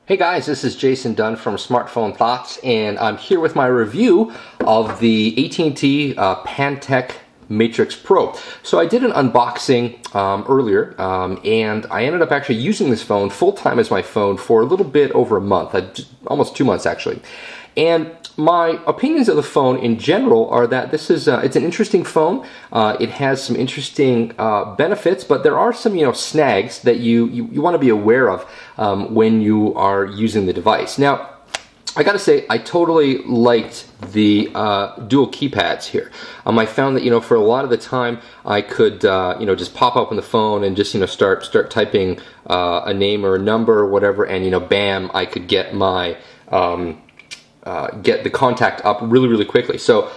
Hey guys, this is Jason Dunn from Smartphone Thoughts, and I'm here with my review of the AT&T Pantech Matrix Pro. So I did an unboxing earlier, and I ended up actually using this phone full-time as my phone for a little bit over a month, almost 2 months actually. And my opinions of the phone in general are that this is it's an interesting phone. It has some interesting benefits, but there are some snags that you want to be aware of when you are using the device. Now, I gotta say, I totally liked the dual keypads here. I found that for a lot of the time I could just pop up on the phone and just start typing a name or a number or whatever, and bam, I could get my get the contact up really quickly. So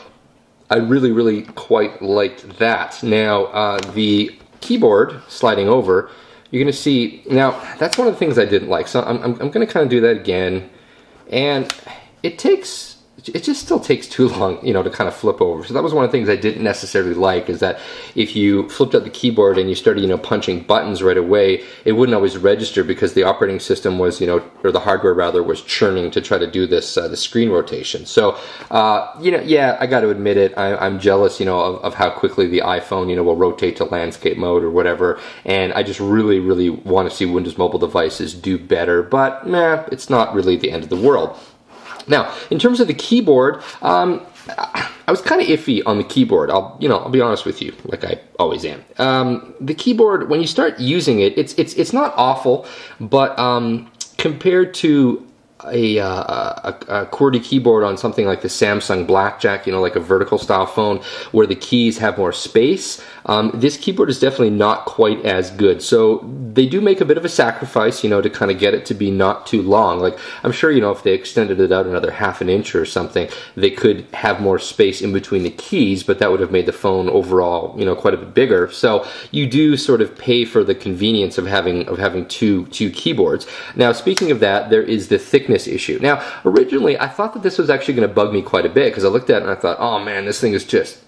I really quite liked that. Now the keyboard sliding over, you're gonna see, now that's one of the things I didn't like. So I'm gonna kind of do that again, and it just still takes too long, to kind of flip over. So that was one of the things I didn't necessarily like, is that if you flipped up the keyboard and you started, punching buttons right away, it wouldn't always register because the operating system was, or the hardware rather, was churning to try to do this, the screen rotation. So, yeah, I got to admit it, I'm jealous, of how quickly the iPhone, will rotate to landscape mode or whatever, and I just really want to see Windows mobile devices do better, but, it's not really the end of the world. Now, in terms of the keyboard, I was kind of iffy on the keyboard. I'll be honest with you, like I always am. The keyboard, when you start using it, it's not awful, but compared to a QWERTY keyboard on something like the Samsung Blackjack, like a vertical style phone where the keys have more space, this keyboard is definitely not quite as good. So they do make a bit of a sacrifice, to kind of get it to be not too long. Like, I'm sure, if they extended it out another ½ an inch or something, they could have more space in between the keys, but that would have made the phone overall, quite a bit bigger. So you do sort of pay for the convenience of having two keyboards. Now, speaking of that, there is the thickness issue. Now, originally, I thought that this was actually going to bug me quite a bit, because I looked at it and I thought, oh man, this thing is just,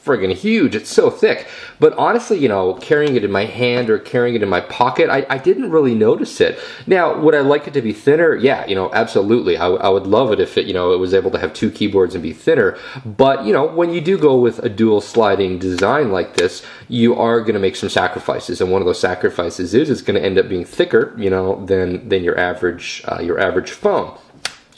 friggin' huge. It's so thick. But honestly, carrying it in my hand or carrying it in my pocket, I didn't really notice it. Now, would I like it to be thinner? Yeah, absolutely. I would love it if it was able to have two keyboards and be thinner. But, when you do go with a dual sliding design like this, you are going to make some sacrifices. And one of those sacrifices is it's going to end up being thicker, than your average phone.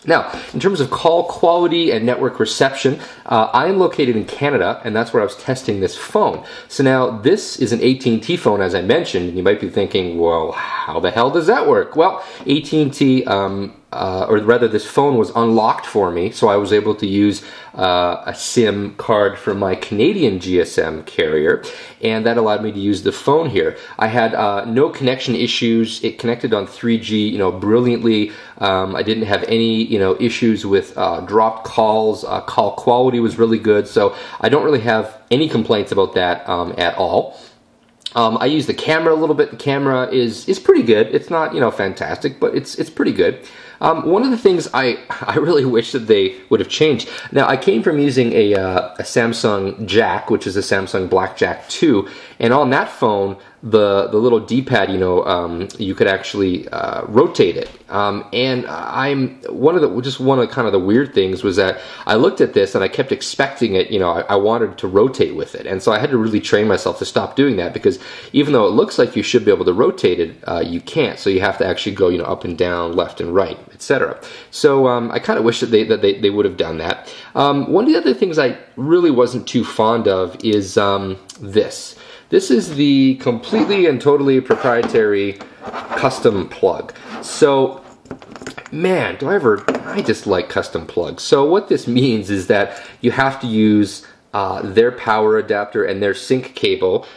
Now, in terms of call quality and network reception, I am located in Canada, and that's where I was testing this phone. So now, this is an AT&T phone, as I mentioned, and you might be thinking, well, how the hell does that work? Well, AT&T, or rather this phone was unlocked for me, so I was able to use a SIM card from my Canadian GSM carrier, and that allowed me to use the phone here. I had no connection issues. It connected on 3G, brilliantly. I didn't have any, issues with dropped calls. Call quality was really good, so I don't really have any complaints about that at all. I use the camera a little bit. The camera is pretty good. It's not, fantastic, but it's pretty good. One of the things I really wish that they would have changed. Now, I came from using a Samsung Jack, which is a Samsung Blackjack 2, and on that phone, the little D-pad, you could actually rotate it. And one of the weird things was that I looked at this and I kept expecting it, I wanted to rotate with it. And so I had to really train myself to stop doing that, because even though it looks like you should be able to rotate it, you can't. So you have to actually go, up and down, left and right, etc. So I kind of wish that they would have done that. One of the other things I really wasn't too fond of is this. This is the completely and totally proprietary custom plug. So, man, I just like custom plugs. So what this means is that you have to use their power adapter and their sync cable,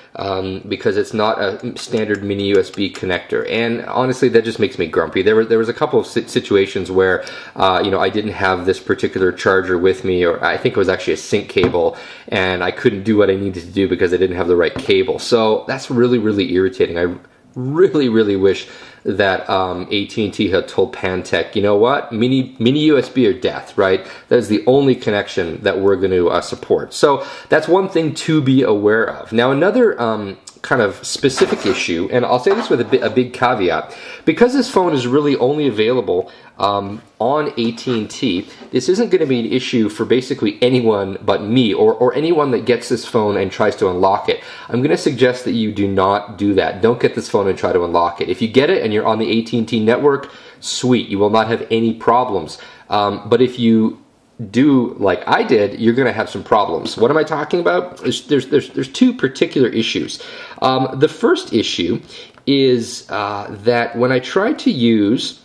because it's not a standard mini USB connector. And honestly, that just makes me grumpy. There was a couple of situations where I didn't have this particular charger with me, or I think it was actually a sync cable, and I couldn't do what I needed to do because I didn't have the right cable. So that's really irritating. I really wish that AT&T had told Pantech, you know what, mini USB or death, right? That is the only connection that we're going to support. So that's one thing to be aware of. Now another kind of specific issue, and I'll say this with a big caveat, because this phone is really only available on AT&T, this isn't going to be an issue for basically anyone but me, or anyone that gets this phone and tries to unlock it. I'm going to suggest that you do not do that. Don't get this phone and try to unlock it. If you get it and you're on the AT&T network, sweet, you will not have any problems. But if you do like I did, you're going to have some problems. What am I talking about? There's two particular issues. The first issue is that when I try to use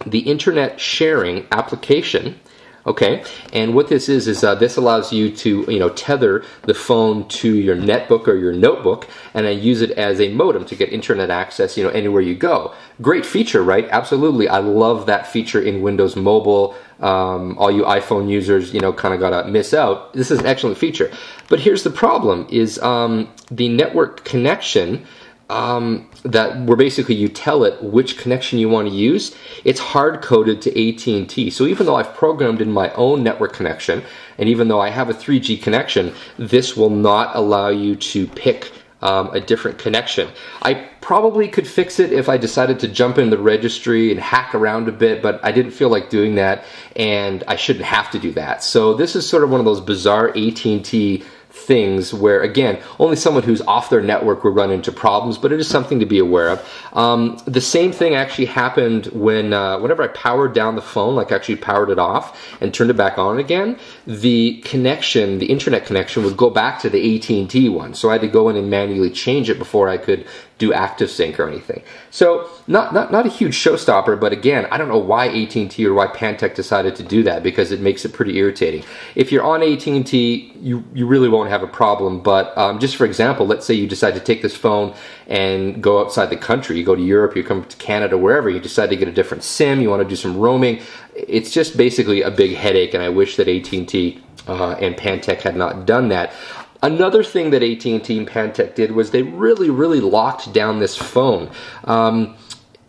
the internet sharing application, okay, and what this is this allows you to tether the phone to your netbook or your notebook, and I use it as a modem to get internet access anywhere you go. Great feature, right? Absolutely, I love that feature in Windows Mobile. All you iPhone users, kind of gotta miss out. This is an excellent feature, but here's the problem: is the network connection. That where basically you tell it which connection you want to use, it's hard-coded to AT&T. So even though I've programmed in my own network connection, and even though I have a 3G connection, this will not allow you to pick a different connection. I probably could fix it if I decided to jump in the registry and hack around a bit, but I didn't feel like doing that, and I shouldn't have to do that. So this is sort of one of those bizarre AT&T things where, again, only someone who's off their network will run into problems, but it is something to be aware of. The same thing actually happened when whenever I powered down the phone, like actually powered it off and turned it back on again, the connection, the internet connection, would go back to the AT&T one. So I had to go in and manually change it before I could do active sync or anything. So not a huge showstopper, but again, I don't know why AT&T or why Pantech decided to do that, because it makes it pretty irritating. If you're on AT&T, you really won't have a problem, but just for example, let's say you decide to take this phone and go outside the country, you go to Europe, you come to Canada, wherever, you decide to get a different SIM, you want to do some roaming, it's just basically a big headache, and I wish that AT&T and Pantech had not done that. Another thing that AT&T and Pantech did was they really locked down this phone.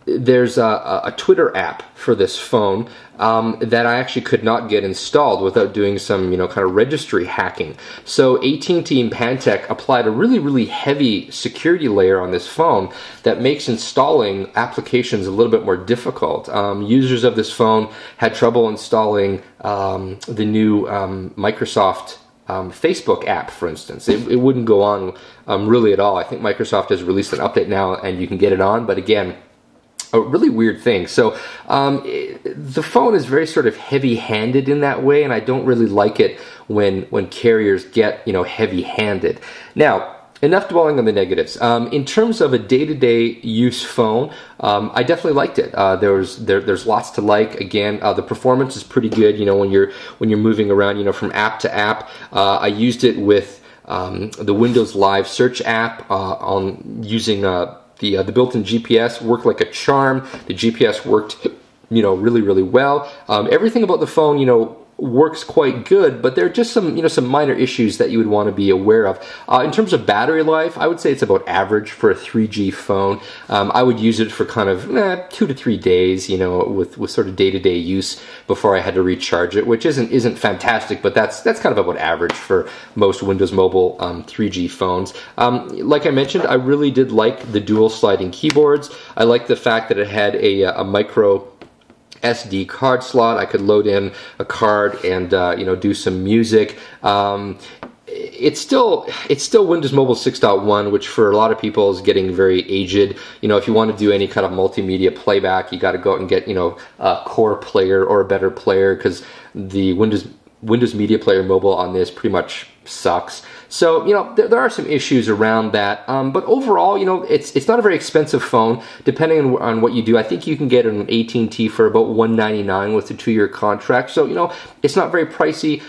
There's a Twitter app for this phone that I actually could not get installed without doing some kind of registry hacking. So AT&T and Pantech applied a really heavy security layer on this phone that makes installing applications a little bit more difficult. Users of this phone had trouble installing the new Microsoft Facebook app, for instance. It wouldn't go on really at all. I think Microsoft has released an update now and you can get it on, but again, a really weird thing. So the phone is very sort of heavy-handed in that way, and I don't really like it when carriers get heavy-handed. Now, enough dwelling on the negatives. In terms of a day-to-day use phone, I definitely liked it. There's lots to like. Again, the performance is pretty good. when you're moving around, from app to app. I used it with the Windows Live Search app on using the built-in GPS. Worked like a charm. The GPS worked, really well. Everything about the phone, works quite good, but there are just some minor issues that you would want to be aware of. In terms of battery life, I would say it's about average for a 3G phone. I would use it for kind of 2 to 3 days, with sort of day-to-day use before I had to recharge it, which isn't fantastic, but that's kind of about average for most Windows Mobile 3G phones. Like I mentioned, I really did like the dual sliding keyboards. I like the fact that it had a micro SD card slot. I could load in a card and do some music. It's still Windows Mobile 6.1, which for a lot of people is getting very aged. If you want to do any kind of multimedia playback, you got to go out and get a core player or a better player, because the Windows Media Player Mobile on this pretty much sucks. So, there are some issues around that, but overall, it's not a very expensive phone, depending on what you do. I think you can get an AT&T for about $199 with a 2-year contract, so, it's not very pricey.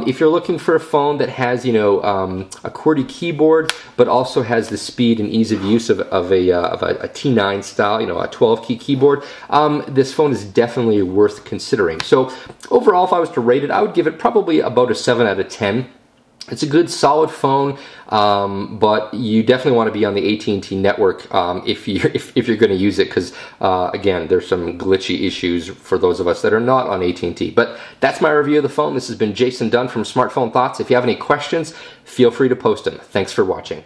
If you're looking for a phone that has, a QWERTY keyboard, but also has the speed and ease of use of a T9 style, a 12-key keyboard, this phone is definitely worth considering. So, overall, if I was to rate it, I would give it probably about a 7 out of 10. It's a good solid phone, but you definitely want to be on the AT&T network if you're going to use it, because again, there's some glitchy issues for those of us that are not on AT&T. But that's my review of the phone. This has been Jason Dunn from Smartphone Thoughts. If you have any questions, feel free to post them. Thanks for watching.